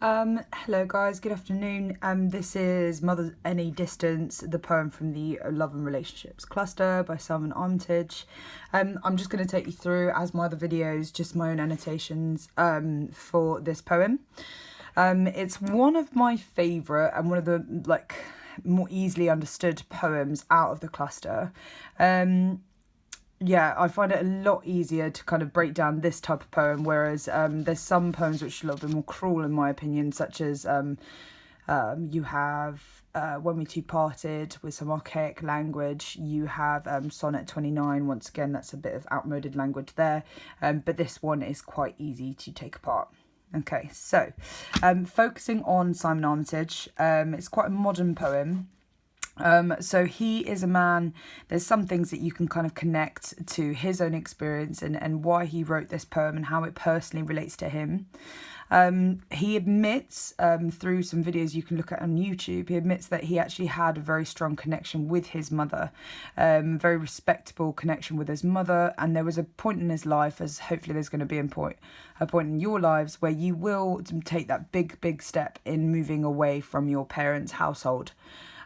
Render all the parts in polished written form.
Hello guys, good afternoon. This is Mother Any Distance, the poem from the Love and Relationships cluster by Simon Armitage. I'm just going to take you through, as my other videos, just my own annotations for this poem. It's one of my favourite and one of the more easily understood poems out of the cluster. Yeah, I find it a lot easier to kind of break down this type of poem, whereas there's some poems which are a little bit more cruel in my opinion, such as you have When We Two Parted with some archaic language. You have Sonnet 29, once again that's a bit of outmoded language there, but this one is quite easy to take apart. Okay, so focusing on Simon Armitage, it's quite a modern poem. So he is a man, there's some things that you can kind of connect to his own experience and why he wrote this poem and how it personally relates to him. He admits, through some videos you can look at on YouTube, he admits that he actually had a very strong connection with his mother, very respectable connection with his mother, and there was a point in his life, as hopefully there's going to be a point in your lives, where you will take that big step in moving away from your parents' household.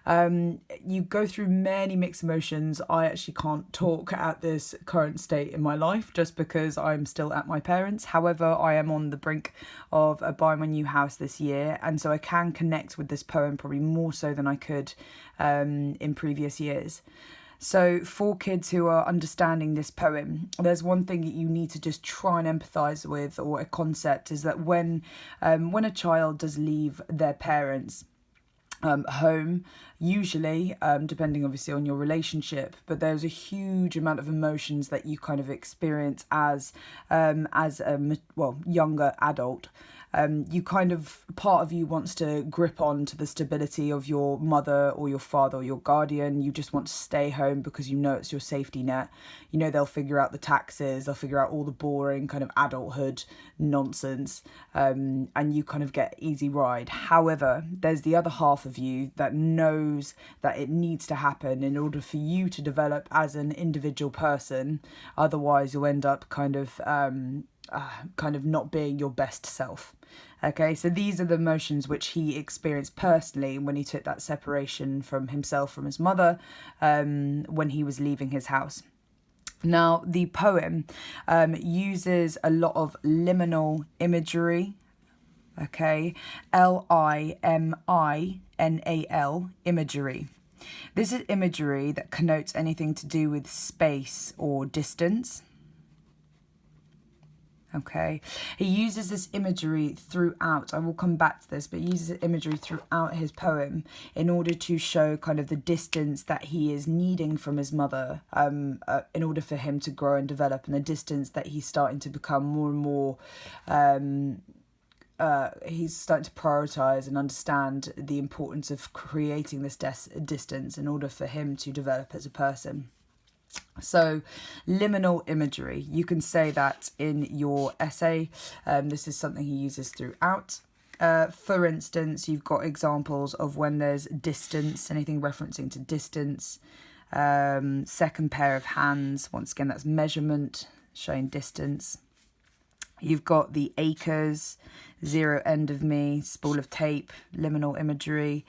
You go through many mixed emotions. I actually can't talk at this current state in my life just because I'm still at my parents'. However, I am on the brink of buying my new house this year, and so I can connect with this poem probably more so than I could in previous years. So for kids who are understanding this poem, there's one thing that you need to just try and empathise with, or a concept, is that when a child does leave their parents' home, usually, depending obviously on your relationship, but there's a huge amount of emotions that you kind of experience as a younger adult. You kind of, part of you wants to grip on to the stability of your mother or your father or your guardian. You just want to stay home because you know it's your safety net. You know they'll figure out the taxes, they'll figure out all the boring kind of adulthood nonsense, and you kind of get easy ride. However, there's the other half of you that knows that it needs to happen in order for you to develop as an individual person. Otherwise you'll end up kind of not being your best self. Okay, so these are the emotions which he experienced personally when he took that separation from himself, from his mother, when he was leaving his house. Now, the poem uses a lot of liminal imagery. Okay, Liminal imagery. This is imagery that connotes anything to do with space or distance. Okay, he uses this imagery throughout. I will come back to this, but he uses imagery throughout his poem in order to show kind of the distance that he is needing from his mother, in order for him to grow and develop, and the distance that he's starting to become more and more. He's starting to prioritize and understand the importance of creating this distance in order for him to develop as a person. So, liminal imagery, you can say that in your essay. This is something he uses throughout. For instance, you've got examples of when there's distance, anything referencing to distance. Second pair of hands, once again, that's measurement, showing distance. You've got the acres, zero end of me, spool of tape, liminal imagery.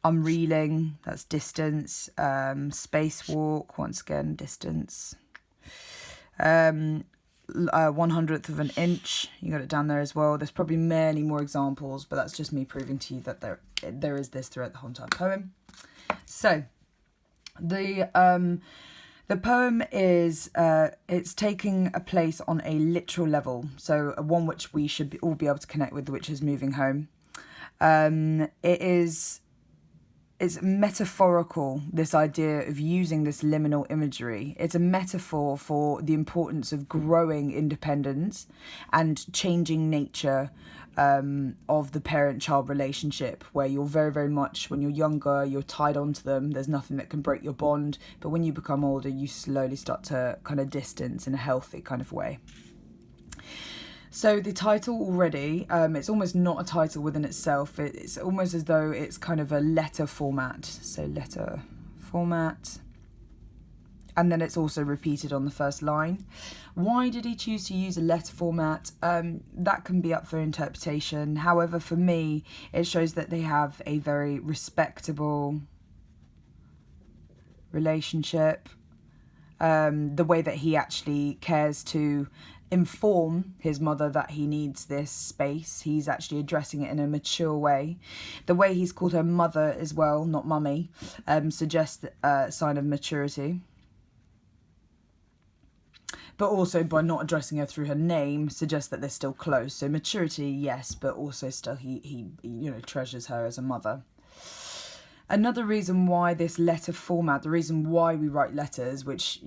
Unreeling, that's distance. Spacewalk, once again, distance. 1/100th of an inch, you got it down there as well. There's probably many more examples, but that's just me proving to you that there is this throughout the whole entire poem. So, the poem is, it's taking a place on a literal level, so one which we should all be able to connect with, which is moving home. It's metaphorical, this idea of using this liminal imagery. It's a metaphor for the importance of growing independence and changing nature of the parent-child relationship, where you're very, very much, when you're younger, you're tied onto them. There's nothing that can break your bond. But when you become older, you slowly start to kind of distance in a healthy kind of way. So the title already, it's almost not a title within itself. It's almost as though it's kind of a letter format. So letter format. and then it's also repeated on the first line. Why did he choose to use a letter format? That can be up for interpretation. However, for me, it shows that they have a very respectable relationship. The way that he actually cares to inform his mother that he needs this space. He's actually addressing it in a mature way. The way he's called her mother as well, not mummy, suggests a sign of maturity. But also by not addressing her through her name suggests that they're still close. So maturity, yes, but also still he treasures her as a mother. Another reason why this letter format, the reason why we write letters, which,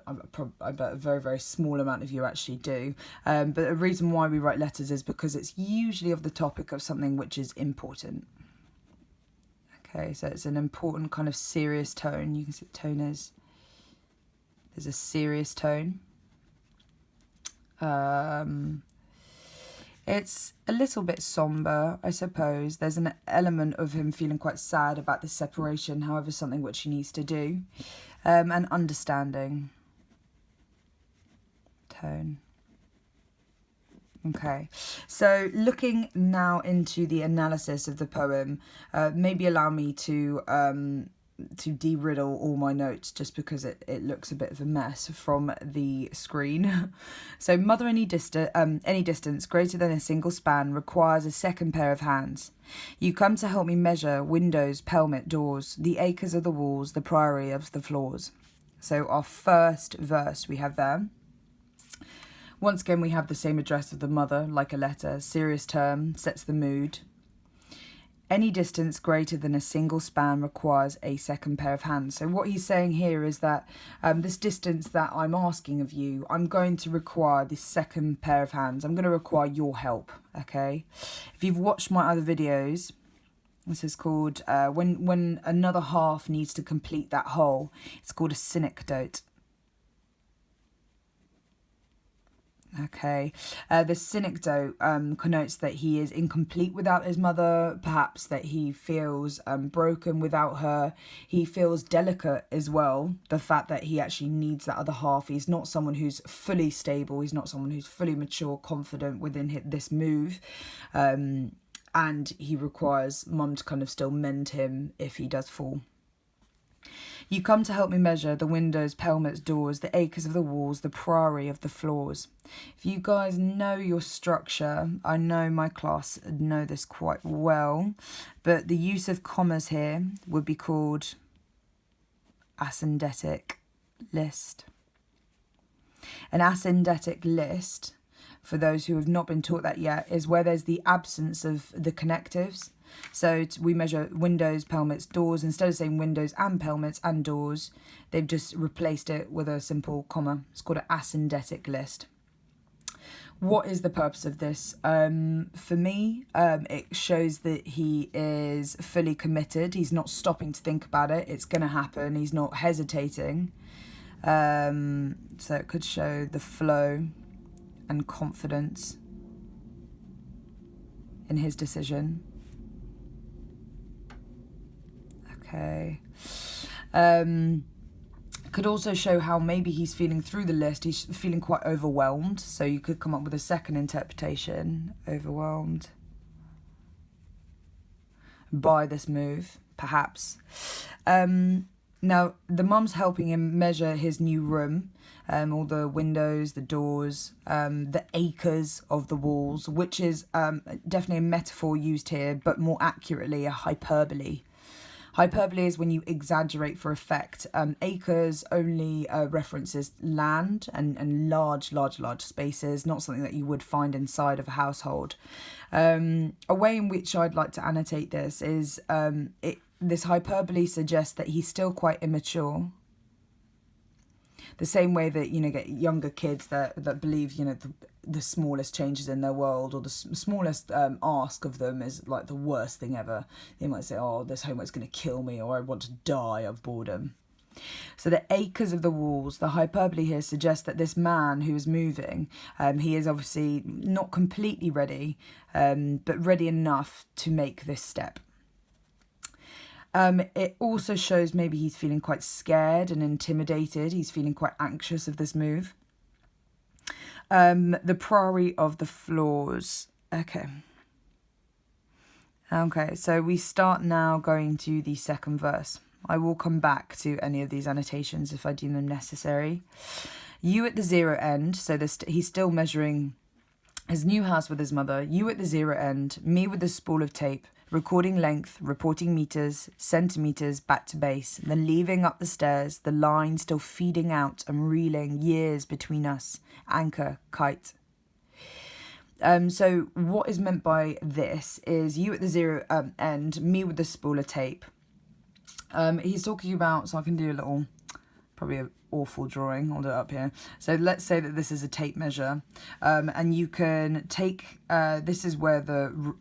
I bet a very, very small amount of you actually do, but the reason why we write letters is because it's usually of the topic of something which is important. Okay, so it's an important kind of serious tone. You can see the tone is, there's a serious tone. It's a little bit somber, I suppose. There's an element of him feeling quite sad about this separation, however, something which he needs to do. And understanding. Tone. Okay, so looking now into the analysis of the poem, maybe allow me to de-riddle all my notes just because it looks a bit of a mess from the screen. So mother any distance greater than a single span requires a second pair of hands. You come to help me measure windows, pelmet, doors, the acres of the walls, the priory of the floors. So our first verse we have there. Once again we have the same address of the mother, like a letter, serious term, sets the mood. Any distance greater than a single span requires a second pair of hands. So what he's saying here is that this distance that I'm asking of you, I'm going to require this second pair of hands. I'm going to require your help, okay? If you've watched my other videos, this is called when another half needs to complete that whole. It's called a synecdoche. Okay, the synecdoche connotes that he is incomplete without his mother, perhaps that he feels broken without her. He feels delicate as well, the fact that he actually needs that other half. He's not someone who's fully stable, he's not someone who's fully mature, confident within this move. And he requires mum to kind of still mend him if he does fall. You come to help me measure the windows, pelmets, doors, the acres of the walls, the priory of the floors. If you guys know your structure, I know my class know this quite well, but the use of commas here would be called asyndetic list. An asyndetic list, for those who have not been taught that yet, is where there's the absence of the connectives. So we measure windows, pelmets, doors. Instead of saying windows and pelmets and doors, they've just replaced it with a simple comma. It's called an asyndetic list. What is the purpose of this? For me, it shows that he is fully committed. He's not stopping to think about it. It's going to happen. He's not hesitating. So it could show the flow and confidence in his decision. Okay. Could also show how maybe he's feeling through the list. He's feeling quite overwhelmed. So you could come up with a second interpretation. Overwhelmed by this move, perhaps. Now, the mum's helping him measure his new room. All the windows, the doors, the acres of the walls, which is definitely a metaphor used here, but more accurately, a hyperbole. Hyperbole is when you exaggerate for effect. Acres only references land and large spaces, not something that you would find inside of a household. A way in which I'd like to annotate this is this hyperbole suggests that he's still quite immature. The same way that, get younger kids that believe, the smallest changes in their world or the smallest ask of them is like the worst thing ever. They might say, oh, this homework's going to kill me, or I want to die of boredom. So the acres of the walls, the hyperbole here suggests that this man who is moving, he is obviously not completely ready, but ready enough to make this step. It also shows maybe he's feeling quite scared and intimidated. He's feeling quite anxious of this move. The Priory of the Floors. Okay. Okay, so we start now going to the second verse. I will come back to any of these annotations if I deem them necessary. You at the zero end, so he's still measuring his new house with his mother. You at the zero end, me with the spool of tape, recording length, reporting meters, centimeters back to base, then leaving up the stairs, the line still feeding out and reeling, years between us, anchor, kite. So what is meant by this is you at the zero end, me with the spool of tape. He's talking about, so I can do a little, probably an awful drawing, I'll do it up here. So let's say that this is a tape measure, and you can take, this is where the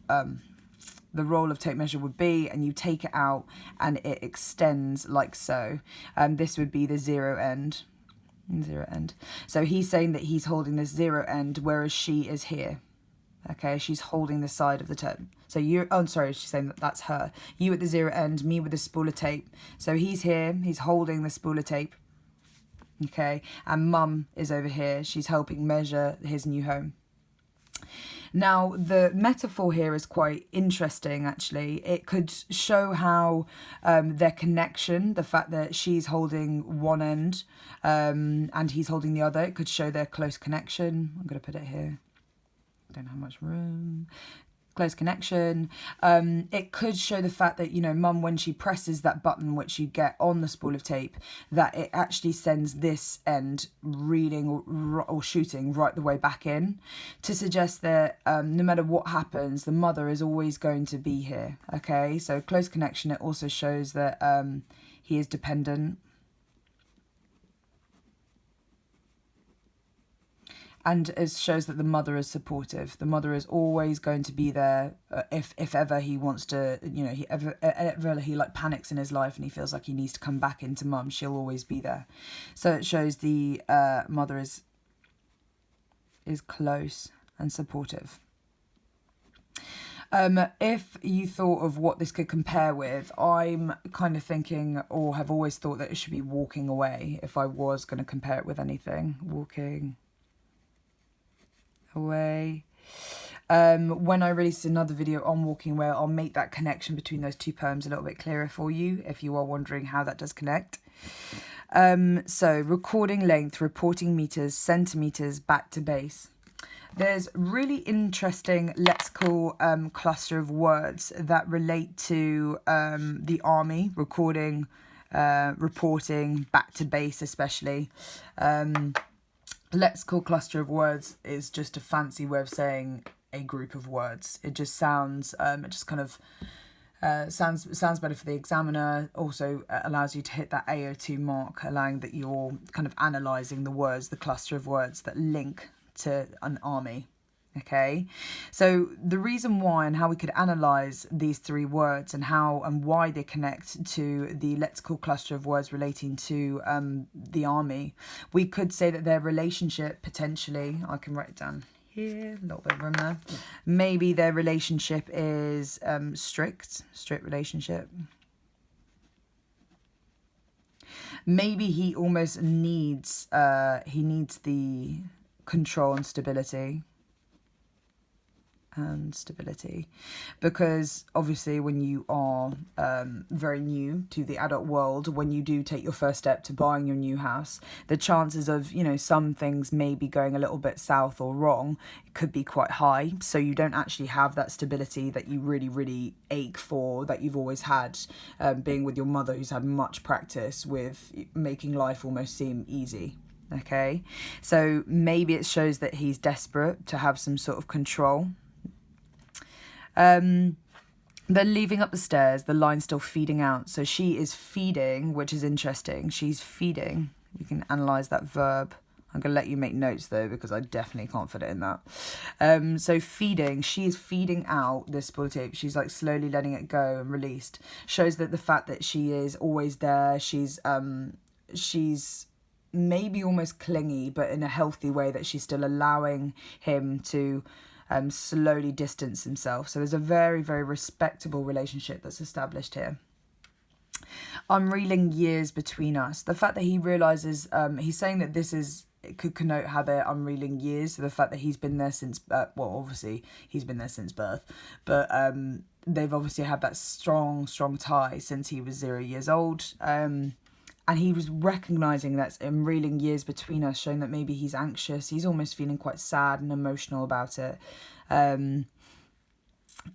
roll of tape measure would be, and you take it out and it extends like so. This would be the zero end. So he's saying that he's holding this zero end, whereas she is here. Okay, she's holding the side of the tape. So she's saying that that's her. You at the zero end, me with the spool of tape. So he's here, he's holding the spool of tape. Okay, and mum is over here. She's helping measure his new home. Now, the metaphor here is quite interesting, actually. It could show how their connection, the fact that she's holding one end and he's holding the other, it could show their close connection. I'm going to put it here. Don't have much room. Close connection. It could show the fact that, you know, mum, when she presses that button which you get on the spool of tape, that it actually sends this end reeling or shooting right the way back in, to suggest that no matter what happens, the mother is always going to be here. Okay, so close connection. It also shows that he is dependent. And it shows that the mother is supportive. The mother is always going to be there if ever he wants to, you know, ever he like panics in his life and he feels like he needs to come back into mum, she'll always be there. So it shows the mother is close and supportive. If you thought of what this could compare with, I'm kind of thinking, or have always thought, that it should be walking away if I was going to compare it with anything. Walking away. When I release another video on walking away, I'll make that connection between those two poems a little bit clearer for you if you are wondering how that does connect. So recording length, reporting meters, centimeters back to base. There's really interesting lexical cluster of words that relate to the army, recording, reporting, back to base especially. Lexical cluster of words is just a fancy way of saying a group of words. It just sounds, it just kind of sounds better for the examiner. Also allows you to hit that AO2 mark, allowing that you're kind of analysing the words, the cluster of words that link to an army. Okay, so the reason why and how we could analyse these three words and how and why they connect to the lexical cluster of words relating to the army, we could say that their relationship, potentially, I can write it down here, a little bit of room there, maybe their relationship is strict relationship. Maybe he almost needs, the control and stability. Because obviously when you are very new to the adult world, when you do take your first step to buying your new house, the chances of, you know, some things maybe going a little bit south or wrong could be quite high. So you don't actually have that stability that you really ache for, that you've always had, being with your mother, who's had much practice with making life almost seem easy. Okay, so maybe it shows that he's desperate to have some sort of control. Then leaving up the stairs, the line still feeding out. So she is feeding, which is interesting. She's feeding. You can analyse that verb. I'm going to let you make notes though, because I definitely can't fit it in that. So feeding, she is feeding out this spool of tape. She's like slowly letting it go and released. Shows that the fact that she is always there. She's maybe almost clingy, but in a healthy way, that she's still allowing him to slowly distance himself. So there's a very respectable relationship that's established here. unreeling years between us. The fact that he realizes, he's saying that it could connote how they're unreeling years. So the fact that he's been there since, well, obviously he's been there since birth, but they've obviously had that strong tie since he was 0 years old. And he was recognizing that's unreeling years between us, showing that maybe he's anxious. He's almost feeling quite sad and emotional about it.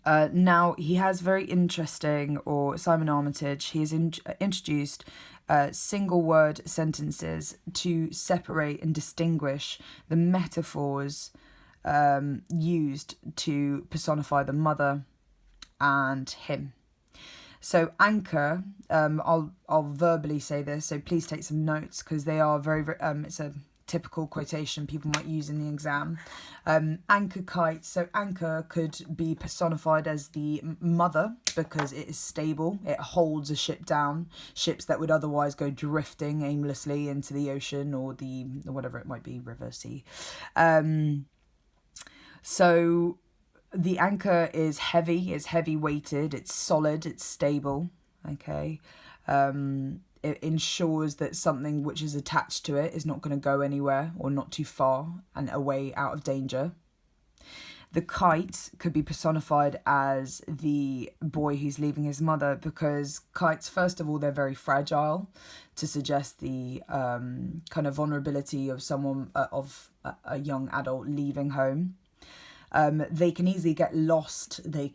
Now, he has very interesting, or Simon Armitage, he has introduced single word sentences to separate and distinguish the metaphors used to personify the mother and him. So anchor, I'll verbally say this, so please take some notes, because they are very, it's a typical quotation people might use in the exam. Anchor kite, so anchor could be personified as the mother because it is stable, it holds a ship down, ships that would otherwise go drifting aimlessly into the ocean or whatever it might be, river, sea. So the anchor is heavy weighted, it's solid, it's stable, okay? It ensures that something which is attached to it is not going to go anywhere or not too far and away out of danger. The kite could be personified as the boy who's leaving his mother, because kites, first of all, they're very fragile, to suggest the kind of vulnerability of someone, of a young adult leaving home. They can easily get lost. They're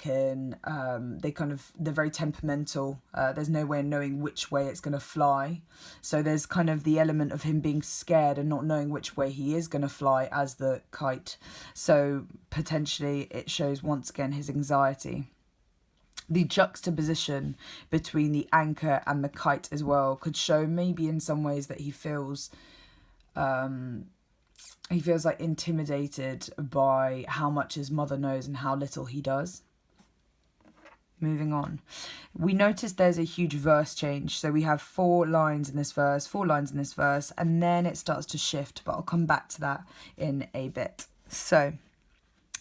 very temperamental. There's no way of knowing which way it's going to fly. So there's kind of the element of him being scared and not knowing which way he is going to fly as the kite. So potentially it shows once again his anxiety. The juxtaposition between the anchor and the kite as well could show maybe in some ways that he feels like intimidated by how much his mother knows and how little he does. Moving on. We notice there's a huge verse change. So we have 4 lines in this verse, and then it starts to shift, but I'll come back to that in a bit. So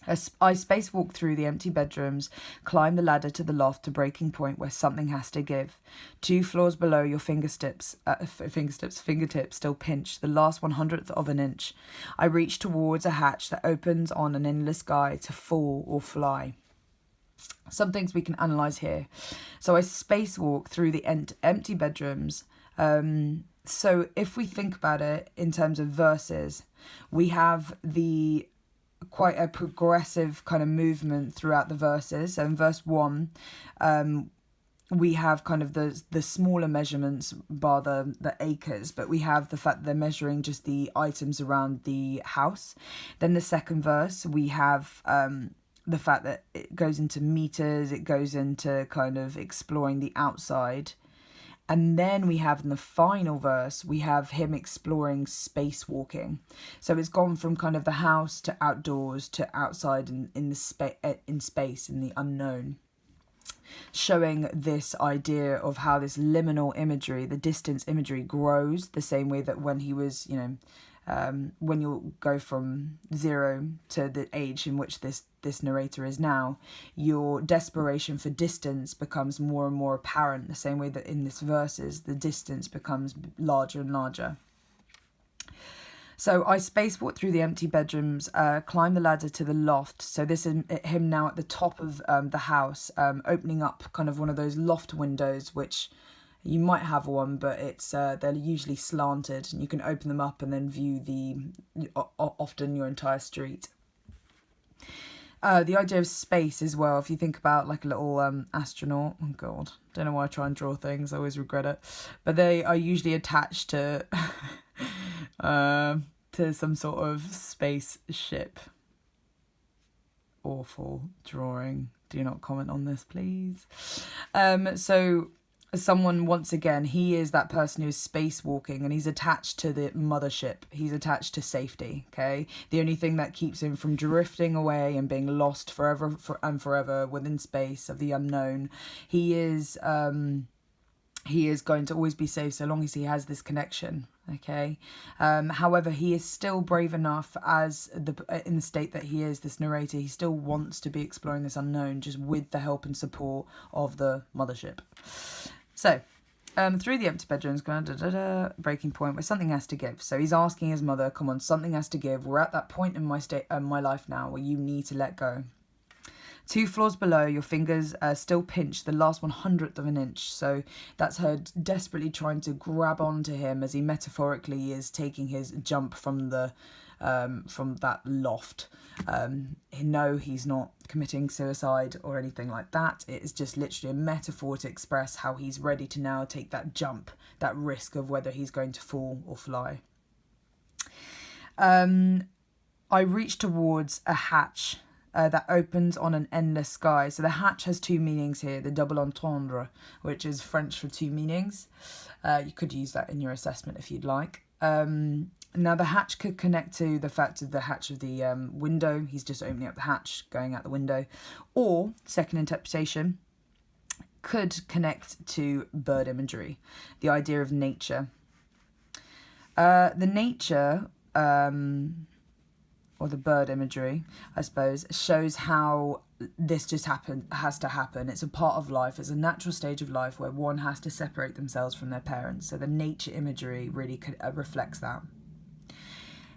I spacewalk through the empty bedrooms, climb the ladder to the loft to breaking point where something has to give. 2 floors below, your fingertips still pinch the last 100th of an inch. I reach towards a hatch that opens on an endless sky to fall or fly. Some things we can analyse here. So I spacewalk through the empty bedrooms. So if we think about it in terms of verses, we have quite a progressive kind of movement throughout the verses. So in verse 1, we have kind of the smaller measurements, bar the acres, but we have the fact that they're measuring just the items around the house. Then the second verse, we have the fact that it goes into meters, it goes into kind of exploring the outside. And then we have in the final verse, we have him exploring spacewalking. So it's gone from kind of the house to outdoors to outside in space, in the unknown. Showing this idea of how this liminal imagery, the distance imagery, grows the same way that when he was, when you go from 0 to the age in which this narrator is now, your desperation for distance becomes more and more apparent, the same way that in this verses the distance becomes larger and larger. So I spacewalk through the empty bedrooms, climb the ladder to the loft. So this is him now at the top of the house, opening up kind of one of those loft windows, which you might have one, but it's they're usually slanted, and you can open them up and then view often your entire street. The idea of space as well, if you think about like a little astronaut, oh god, don't know why I try and draw things, I always regret it, but they are usually attached to some sort of spaceship. Awful drawing, do not comment on this please. So someone, once again, he is that person who's spacewalking, and he's attached to the mothership. He's attached to safety, okay? The only thing that keeps him from drifting away and being lost forever within space of the unknown. He is going to always be safe so long as he has this connection, okay? However, he is still brave enough, in the state that he is, this narrator, he still wants to be exploring this unknown, just with the help and support of the mothership. So, Through the empty bedrooms, breaking point where something has to give. So he's asking his mother, come on, something has to give. We're at that point in my life now where you need to let go. 2 floors below, your fingers still pinch the last 1/100th of an inch. So that's her desperately trying to grab onto him as he metaphorically is taking his jump from that loft. No, he's not committing suicide or anything like that. It is just literally a metaphor to express how he's ready to now take that jump, that risk of whether he's going to fall or fly. I reach towards a hatch that opens on an endless sky. So the hatch has 2 meanings here, the double entendre, which is French for 2 meanings. You could use that in your assessment if you'd like. Now the hatch could connect to the fact of the hatch of the window. He's just opening up the hatch, going out the window. Or, second interpretation, could connect to bird imagery, the idea of nature. The nature, or the bird imagery, I suppose, shows how this just has to happen. It's a part of life. It's a natural stage of life where one has to separate themselves from their parents. So the nature imagery really reflects that.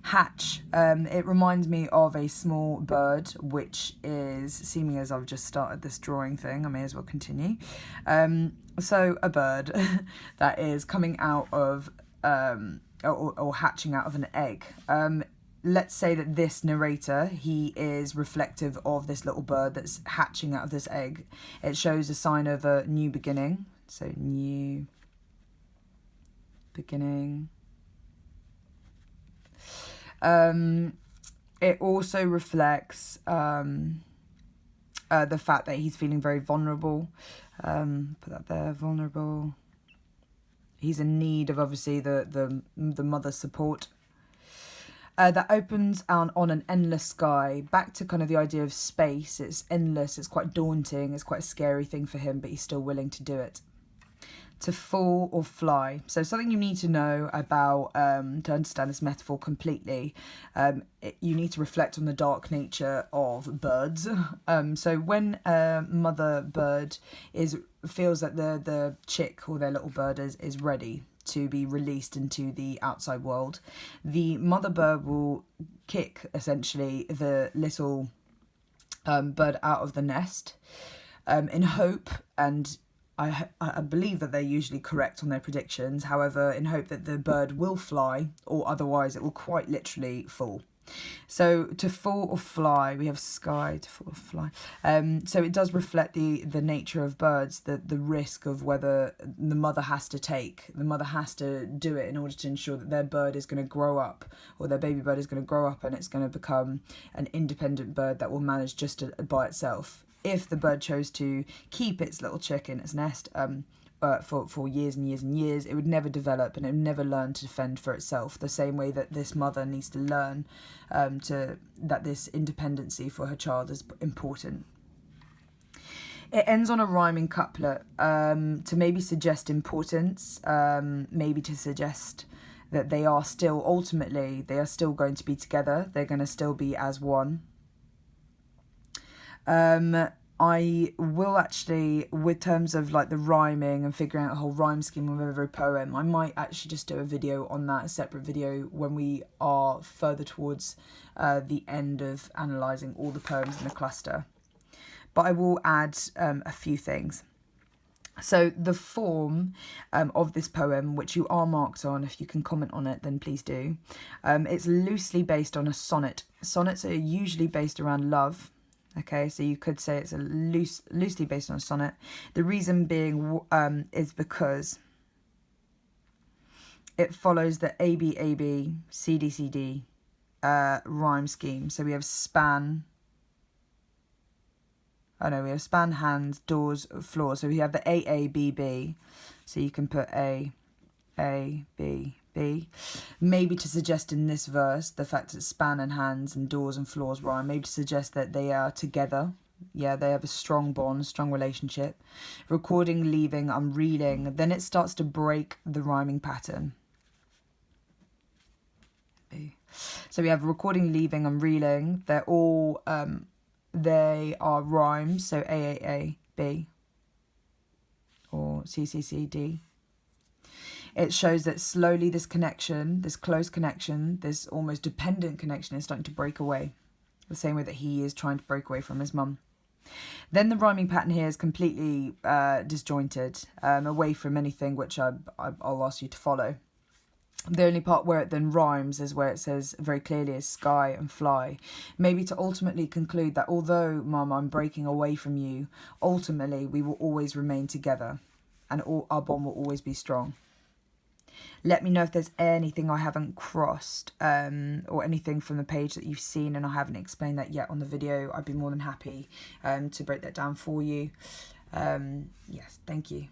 Hatch, it reminds me of a small bird, which is, seeming as I've just started this drawing thing, I may as well continue. So a bird that is coming out of, or hatching out of an egg. Let's say that this narrator, he is reflective of this little bird that's hatching out of this egg. It shows a sign of a new beginning. So new beginning. It also reflects the fact that he's feeling very vulnerable. Put that there, vulnerable. He's in need of obviously the mother's support. That opens on an endless sky. Back to kind of the idea of space. It's endless. It's quite daunting. It's quite a scary thing for him, but he's still willing to do it. To fall or fly. So something you need to know about to understand this metaphor completely. You need to reflect on the dark nature of birds. So when a mother bird feels that the chick or their little bird is ready to be released into the outside world, the mother bird will kick essentially the little bird out of the nest in hope, and I believe that they're usually correct on their predictions, however, in hope that the bird will fly, or otherwise it will quite literally fall. So to fall or fly, we have sky, to fall or fly. So it does reflect the nature of birds, the risk of whether the mother has to do it in order to ensure that their bird is going to grow up, or their baby bird is going to grow up and it's going to become an independent bird that will manage just by itself. If the bird chose to keep its little chick in its nest for years and years and years, it would never develop and it would never learn to defend for itself, the same way that this mother needs to learn that this independency for her child is important. It ends on a rhyming couplet to maybe suggest importance, maybe to suggest that they are still going to be together, they're going to still be as one. I will actually, with terms of like the rhyming and figuring out a whole rhyme scheme of every poem, I might actually just do a video on that, a separate video, when we are further towards the end of analysing all the poems in the cluster. But I will add a few things. So the form of this poem, which you are marked on, if you can comment on it, then please do. It's loosely based on a sonnet. Sonnets are usually based around love. Okay, so you could say it's loosely based on a sonnet. The reason being is because it follows the ABAB, CDCD rhyme scheme. So we have span. We have span, hands, doors, floor. So we have the AABB. So you can put A, B, B. Maybe to suggest in this verse the fact that span and hands and doors and floors rhyme. Maybe to suggest that they are together. Yeah, they have a strong bond, strong relationship. Recording, leaving, I'm reeling. Then it starts to break the rhyming pattern. B. So we have recording, leaving, I'm reeling. They're all... they are rhymes, so AAA, B, or CCCD. It shows that slowly this connection, this close connection, this almost dependent connection is starting to break away. The same way that he is trying to break away from his mum. Then the rhyming pattern here is completely disjointed, away from anything which I'll ask you to follow. The only part where it then rhymes is where it says very clearly is sky and fly. Maybe to ultimately conclude that although, Mum, I'm breaking away from you, ultimately we will always remain together and our bond will always be strong. Let me know if there's anything I haven't crossed, or anything from the page that you've seen and I haven't explained that yet on the video. I'd be more than happy to break that down for you. Yes, thank you.